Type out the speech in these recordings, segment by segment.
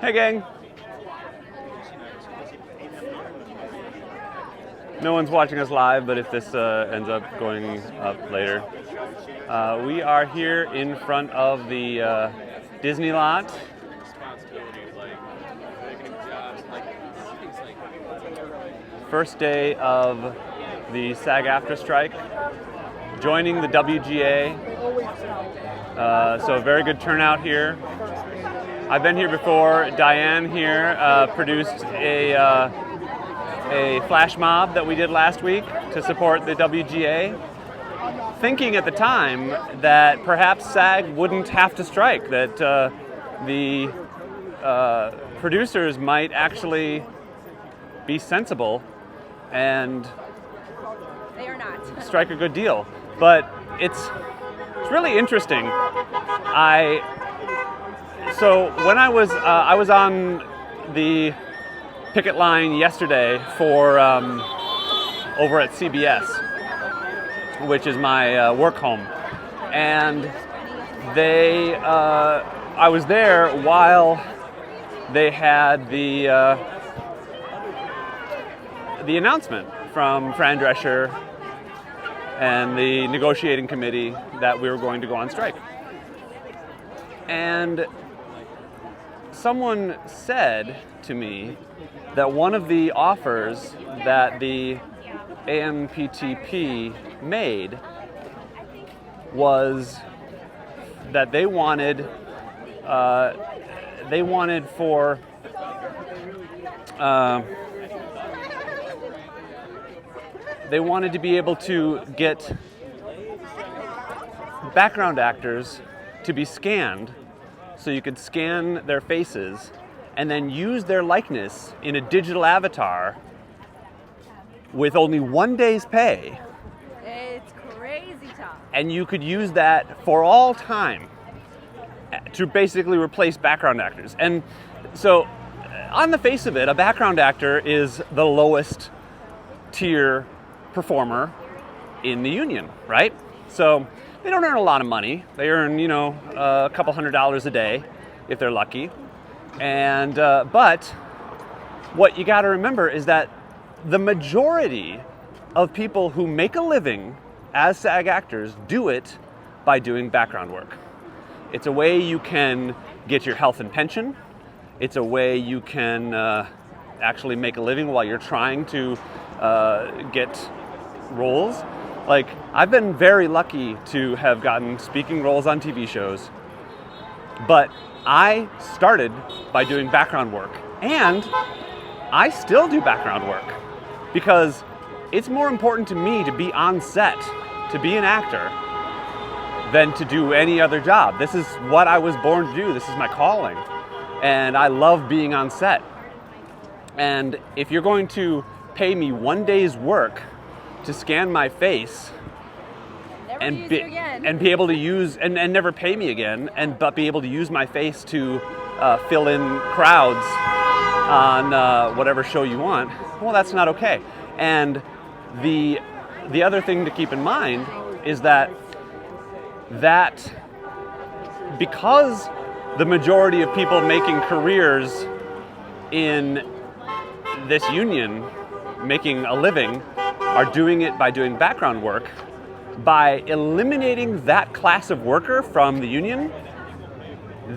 Hey, gang. No one's watching us live, but if this ends up going up later. We are here in front of the Disney lot. First day of the SAG-AFTRA strike. Joining the WGA. So a very good turnout here. I've been here before. Diane here produced a flash mob that we did last week to support the WGA, thinking at the time that perhaps SAG wouldn't have to strike, that the producers might actually be sensible and they are not strike a good deal. But it's really interesting. So when I was on the picket line yesterday for over at CBS, which is my work home, and I was there while they had the announcement from Fran Drescher and the negotiating committee that we were going to go on strike. And someone said to me that one of the offers that the AMPTP made was that they wanted to be able to get background actors to be scanned, so you could scan their faces and then use their likeness in a digital avatar with only 1 day's pay. It's crazy tough. And you could use that for all time to basically replace background actors. And so, on the face of it, a background actor is the lowest tier performer in the union, right? So they don't earn a lot of money. They earn, a couple $100 a day if they're lucky. And but what you got to remember is that the majority of people who make a living as SAG actors do it by doing background work. It's a way you can get your health and pension. It's a way you can actually make a living while you're trying to get roles. Like, I've been very lucky to have gotten speaking roles on TV shows, but I started by doing background work, and I still do background work because it's more important to me to be on set, to be an actor, than to do any other job. This is what I was born to do. This is my calling, and I love being on set. And if you're going to pay me 1 day's work to scan my face and be able to use and never pay me again, but be able to use my face to fill in crowds on whatever show you want, well, that's not okay. And the other thing to keep in mind is that because the majority of people making careers in this union, making a living, are doing it by doing background work, by eliminating that class of worker from the union,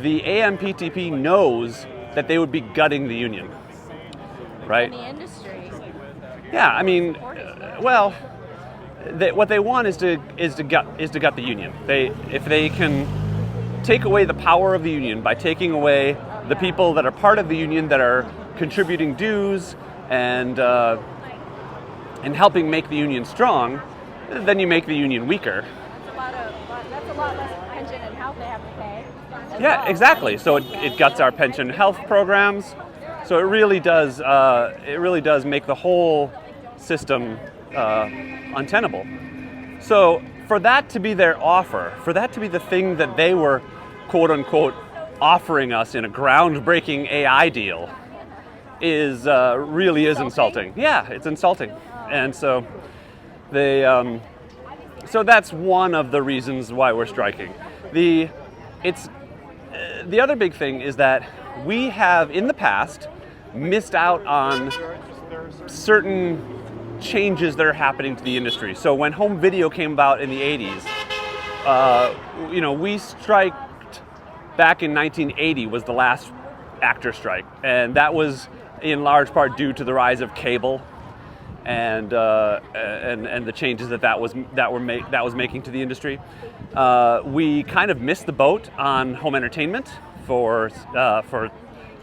the AMPTP knows that they would be gutting the union, right? In the industry. Yeah, I mean, what they want is to gut the union. If they can take away the power of the union by taking away the people that are part of the union that are contributing dues and helping make the union strong, then you make the union weaker. That's a lot less pension and health they have to pay. Yeah, exactly. So it guts our pension and health programs. So it really does make the whole system untenable. So for that to be their offer, for that to be the thing that they were, quote unquote, offering us in a groundbreaking AI deal, is really is insulting. Yeah, it's insulting. And so so that's one of the reasons why we're striking. the other big thing is that we have, in the past, missed out on certain changes that are happening to the industry. So when home video came about in the 80s, we striked back in 1980 was the last actor strike, and that was in large part due to the rise of cable and the changes that was making to the industry. We kind of missed the boat on home entertainment for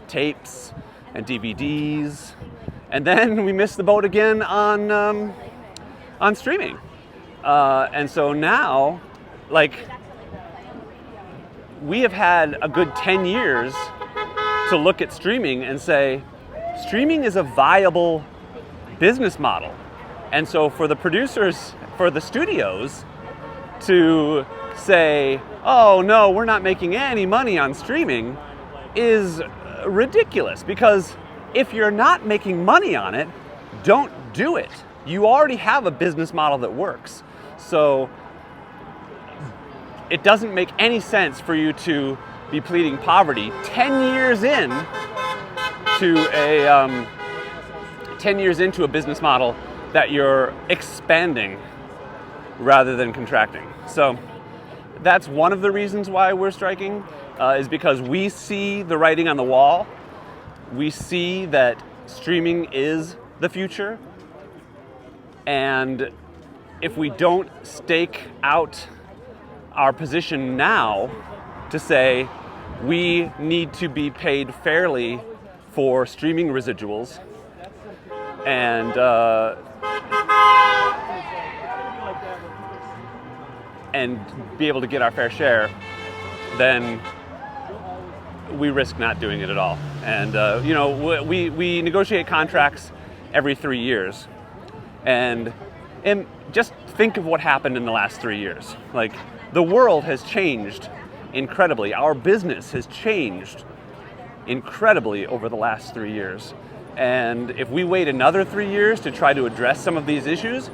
tapes and DVDs, and then we missed the boat again on streaming. And so now, we have had a good 10 years to look at streaming and say, streaming is a viable business model. And so for the producers, for the studios to say, oh no, we're not making any money on streaming is ridiculous, because if you're not making money on it, don't do it. You already have a business model that works. So it doesn't make any sense for you to be pleading poverty 10 years in to a 10 years into a business model that you're expanding rather than contracting. So that's one of the reasons why we're striking, is because we see the writing on the wall. We see that streaming is the future, and if we don't stake out our position now to say we need to be paid fairly for streaming residuals and be able to get our fair share, then we risk not doing it at all. And we negotiate contracts every 3 years, and just think of what happened in the last 3 years. Like, the world has changed incredibly. Our business has changed incredibly over the last 3 years. And if we wait another 3 years to try to address some of these issues,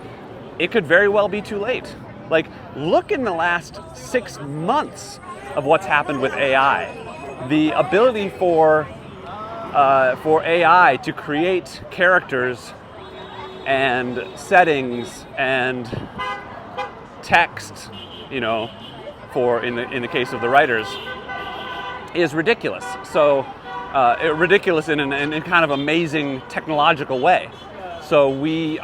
it could very well be too late. Like, look in the last 6 months of what's happened with AI. The ability for AI to create characters and settings and text, for in the case of the writers, is ridiculous. So ridiculous in a kind of amazing technological way. So we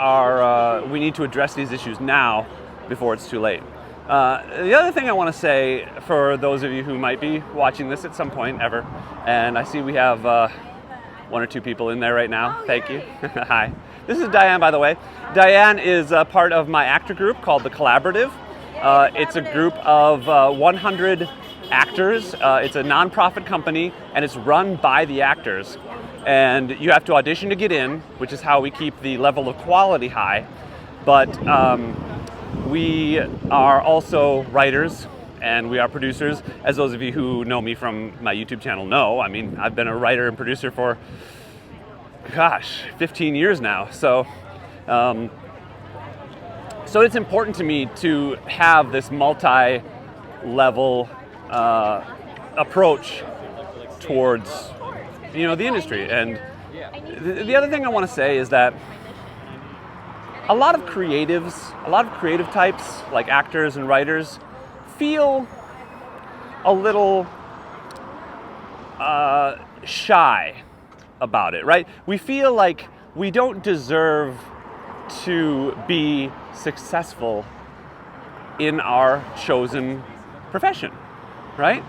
need to address these issues now before it's too late. The other thing I want to say, for those of you who might be watching this at some point ever, and I see we have 1 or 2 people in there right now. Oh, thank you. yay. Hi. This is Diane, by the way. Diane is part of my actor group called The Collaborative. It's a group of 100 actors. It's a nonprofit company, and it's run by the actors. And you have to audition to get in, which is how we keep the level of quality high. But we are also writers, and we are producers. As those of you who know me from my YouTube channel know, I mean, I've been a writer and producer for, 15 years now. So it's important to me to have this multi-level approach towards, the industry. And the other thing I want to say is that a lot of creative types, like actors and writers, feel a little shy about it, right? We feel like we don't deserve to be successful in our chosen profession, right?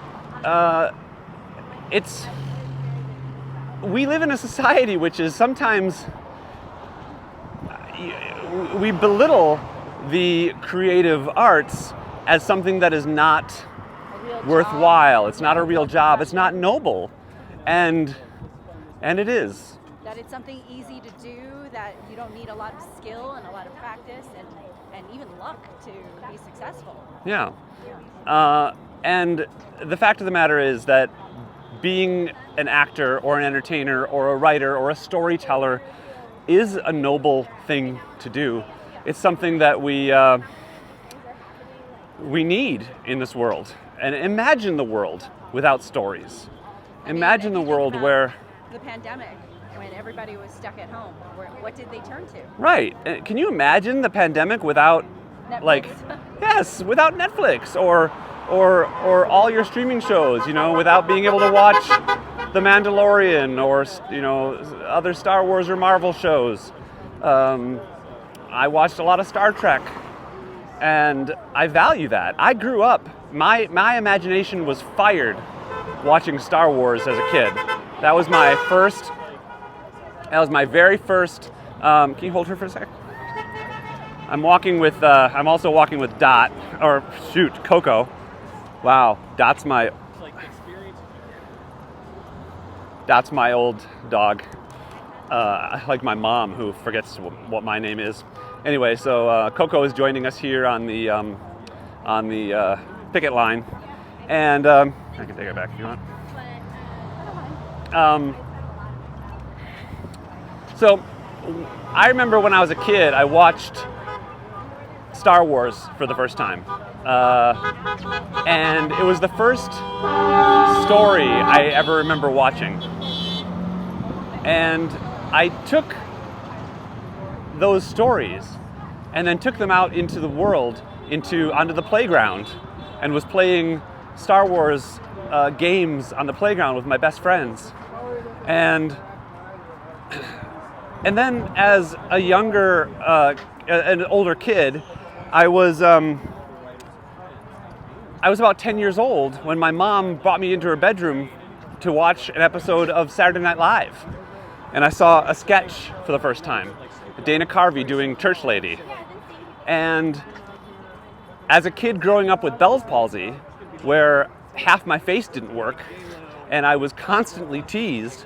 We live in a society which is sometimes, we belittle the creative arts as something that is not worthwhile. It's not a real job. It's not noble. And it is. That it's something easy to do, that you don't need a lot of skill and a lot of practice and even luck to be successful. Yeah. And the fact of the matter is that being an actor or an entertainer or a writer or a storyteller is a noble thing to do. It's something that we need in this world. And imagine the world without stories. I mean, Imagine if the you think world about where, the pandemic, when everybody was stuck at home, what did they turn to? right, can you imagine the pandemic without, like, Netflix. yes, without Netflix or all your streaming shows, you know, without being able to watch The Mandalorian or, you know, other Star Wars or Marvel shows. I watched a lot of Star Trek, and I value that. I grew up, my imagination was fired watching Star Wars as a kid. That was my very first, can you hold her for a sec? I'm also walking with Dot, or shoot, Coco. Wow, Dot's my old dog. Like my mom, who forgets what my name is. Anyway, so Coco is joining us here on the picket line, and I can take it back if you want. So I remember when I was a kid, I watched Star Wars for the first time, and it was the first story I ever remember watching, and I took those stories and then took them out into the world, onto the playground, and was playing Star Wars games on the playground with my best friends. And then as a younger, an older kid, I was about 10 years old when my mom brought me into her bedroom to watch an episode of Saturday Night Live. And I saw a sketch for the first time, Dana Carvey doing Church Lady. And as a kid growing up with Bell's palsy, where half my face didn't work, and I was constantly teased,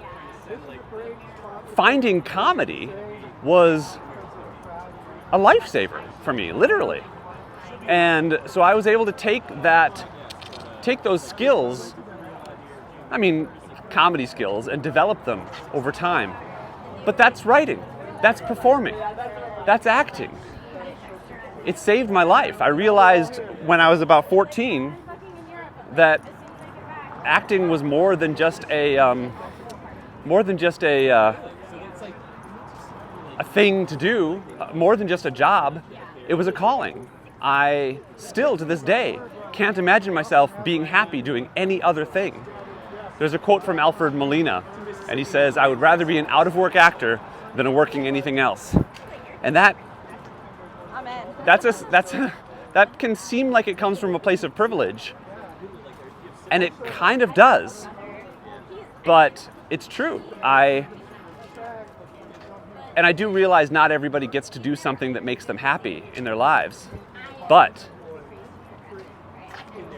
finding comedy was a lifesaver for me, literally. And so I was able to take those skills, comedy skills, and develop them over time. But that's writing, that's performing, that's acting. It saved my life. I realized when I was about 14 that acting was more than just a thing to do, more than just a job. It was a calling. I still, to this day, can't imagine myself being happy doing any other thing. There's a quote from Alfred Molina, and he says, "I would rather be an out-of-work actor than a working anything else." And that can seem like it comes from a place of privilege, and it kind of does, but it's true. I do realize not everybody gets to do something that makes them happy in their lives, but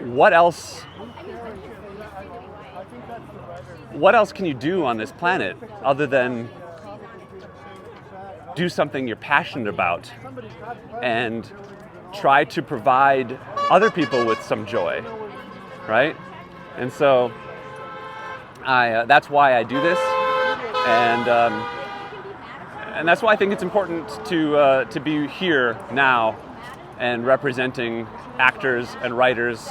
what else can you do on this planet other than do something you're passionate about and try to provide other people with some joy, right? And so that's why I do this, and that's why I think it's important to be here now and representing actors and writers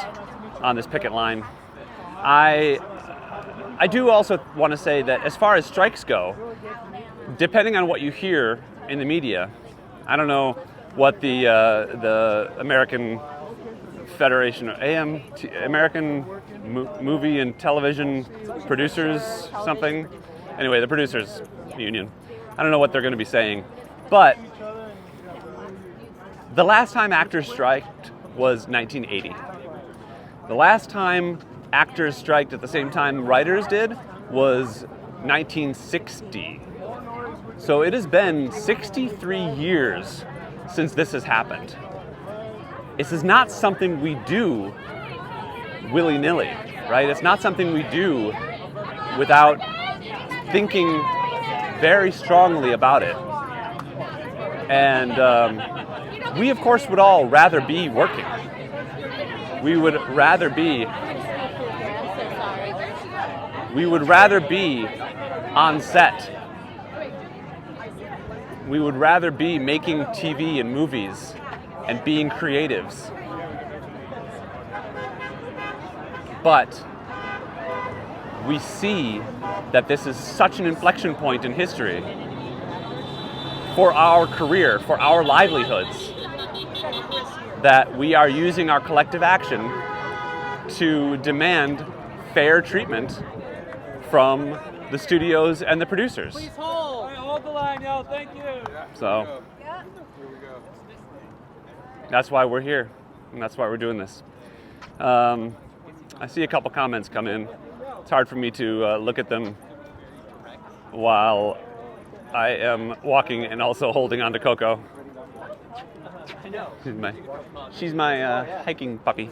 on this picket line. I do also want to say that as far as strikes go, depending on what you hear in the media, I don't know what the American Federation, American Movie and Television Producers something. Anyway, the Producers Union. I don't know what they're going to be saying, but the last time actors striked was 1980. The last time actors striked at the same time writers did was 1960. So it has been 63 years since this has happened. This is not something we do willy-nilly, right? It's not something we do without thinking very strongly about it. And we, of course, would all rather be working. We would rather be on set. We would rather be making TV and movies and being creatives. But we see that this is such an inflection point in history for our career, for our livelihoods, that we are using our collective action to demand fair treatment from the studios and the producers. Please hold. Hold the line, y'all. Thank you. So that's why we're here, and that's why we're doing this. I see a couple comments come in. It's hard for me to look at them while I am walking and also holding on to Coco. She's my hiking puppy.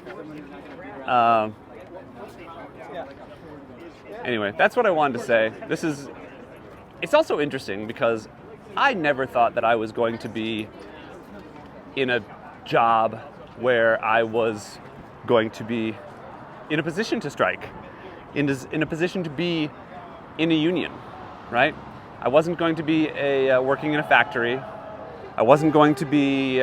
Anyway, that's what I wanted to say. It's also interesting because I never thought that I was going to be in a job where I was going to be in a position to strike, in a position to be in a union, right? I wasn't going to be working in a factory. I wasn't going to be,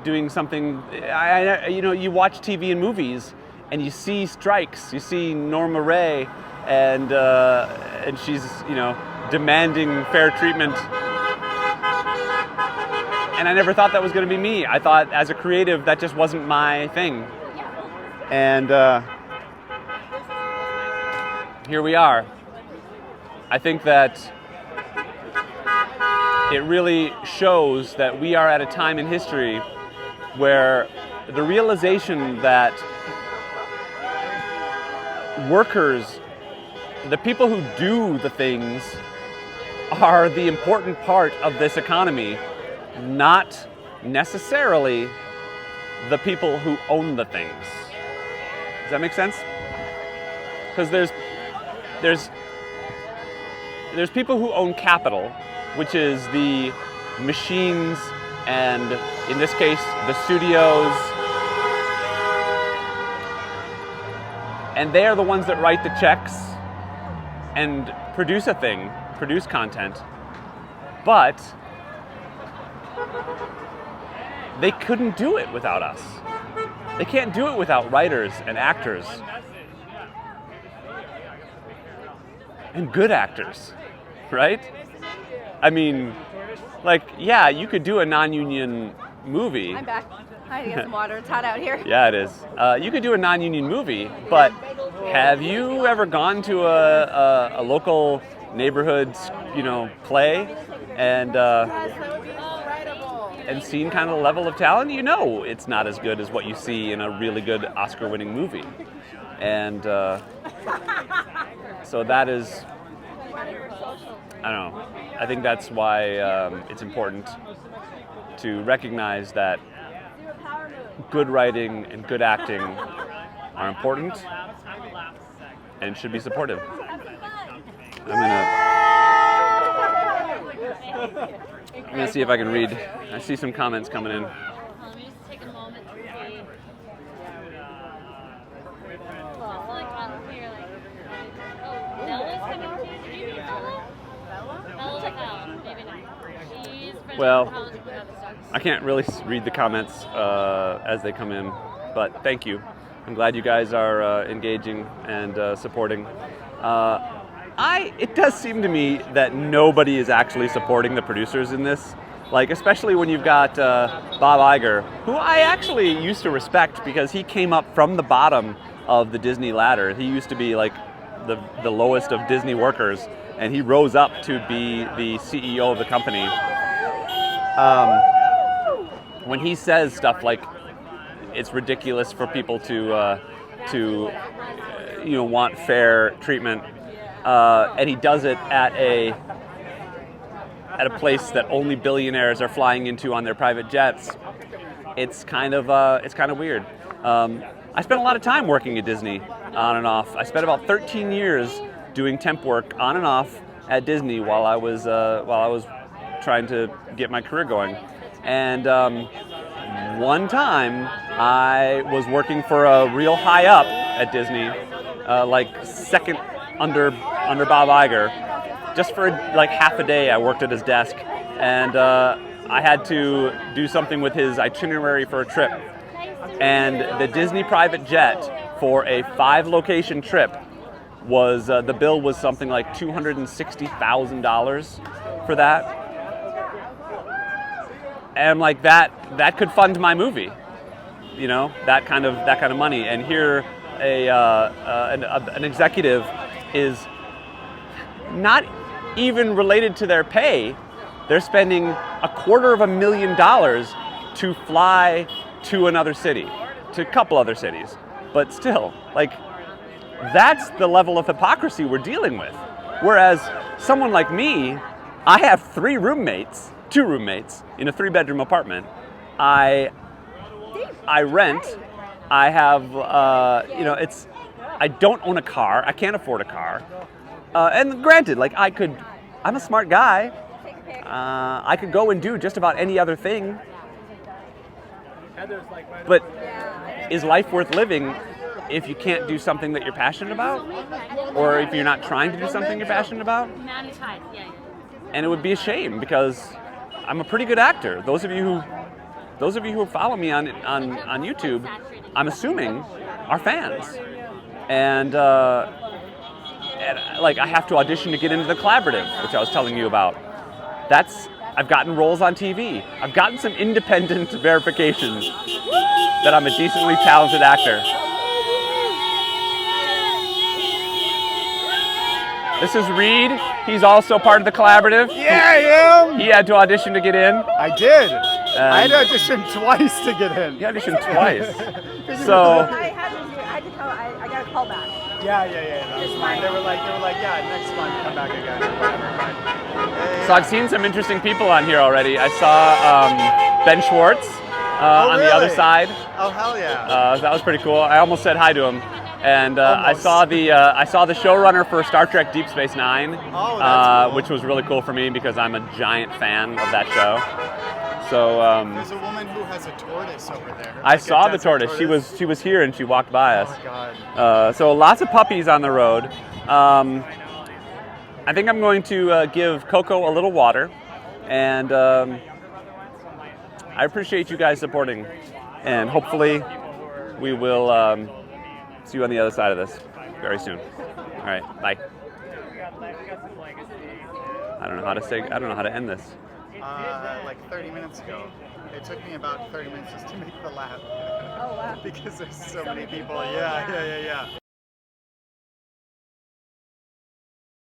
doing something. You watch TV and movies, and you see strikes. You see Norma Ray, and she's, demanding fair treatment. And I never thought that was going to be me. I thought, as a creative, that just wasn't my thing. And here we are. I think that it really shows that we are at a time in history where the realization that workers, the people who do the things, are the important part of this economy, not necessarily the people who own the things. Does that make sense? Because there's people who own capital, which is the machines and, in this case, the studios. And they are the ones that write the checks and produce a thing, produce content. But they couldn't do it without us. They can't do it without writers and actors. And good actors, right? I mean, yeah, you could do a non-union movie. I'm back. I had to get some water. It's hot out here. Yeah, it is. You could do a non-union movie, but have you ever gone to a local neighborhood, play and seen kind of the level of talent? It's not as good as what you see in a really good Oscar-winning movie. And so that is, I don't know. I think that's why it's important to recognize that good writing and good acting are important and should be supported. I'm gonna see if I can read. I see some comments coming in. Let me just take a moment to see. Well, on here, Bella's coming to you. Did you meet Bella? Bella? Maybe not. She's friends Well, with college with other stuff. I can't really read the comments as they come in, but thank you. I'm glad you guys are engaging and supporting. It does seem to me that nobody is actually supporting the producers in this. Especially when you've got Bob Iger, who I actually used to respect because he came up from the bottom of the Disney ladder. He used to be the lowest of Disney workers, and he rose up to be the CEO of the company. When he says stuff like it's ridiculous for people to want fair treatment, and he does it at a place that only billionaires are flying into on their private jets, it's kind of weird. I spent a lot of time working at Disney on and off. I spent about 13 years doing temp work on and off at Disney while I was trying to get my career going. And one time I was working for a real high up at Disney, second under Bob Iger. Just for half a day I worked at his desk, and I had to do something with his itinerary for a trip. And the Disney private jet for a 5-location trip was the bill was something like $260,000 for that, and I'm like, that could fund my movie, you know, that kind of money. And here an executive is not even related to their pay. They're spending $250,000 to fly to another city, to a couple other cities, but still, like, that's the level of hypocrisy we're dealing with. Whereas someone like me, I have 2 roommates in a 3-bedroom apartment. I rent. I have, I don't own a car. I can't afford a car. And granted, like, I'm a smart guy. I could go and do just about any other thing. But is life worth living if you can't do something that you're passionate about? Or if you're not trying to do something you're passionate about? And it would be a shame, because I'm a pretty good actor. Those of you who follow me on YouTube, I'm assuming, are fans. And like, I have to audition to get into the collaborative, which I was telling you about. I've gotten roles on TV. I've gotten some independent verifications that I'm a decently talented actor. This is Reed. He's also part of the collaborative. Yeah, I am. He had to audition to get in. I did. I had to audition twice to get in. You auditioned twice. So I got a call back. Yeah. That was fine. They were like, yeah, next month, come back again. So I've seen some interesting people on here already. I saw Ben Schwartz on the other side. Oh, hell yeah. That was pretty cool. I almost said hi to him. And I saw the showrunner for Star Trek Deep Space Nine, that's cool. which was really cool for me because I'm a giant fan of that show. So there's a woman who has a tortoise over there. I saw the tortoise. She was here and she walked by us. Oh my God. So lots of puppies on the road. I think I'm going to give Coco a little water, and I appreciate you guys supporting, and hopefully we will see you on the other side of this very soon. All right, bye. I don't know how to end this. Like 30 minutes ago. It took me about 30 minutes just to make the lap. Oh, wow. Because there's so many people. Yeah.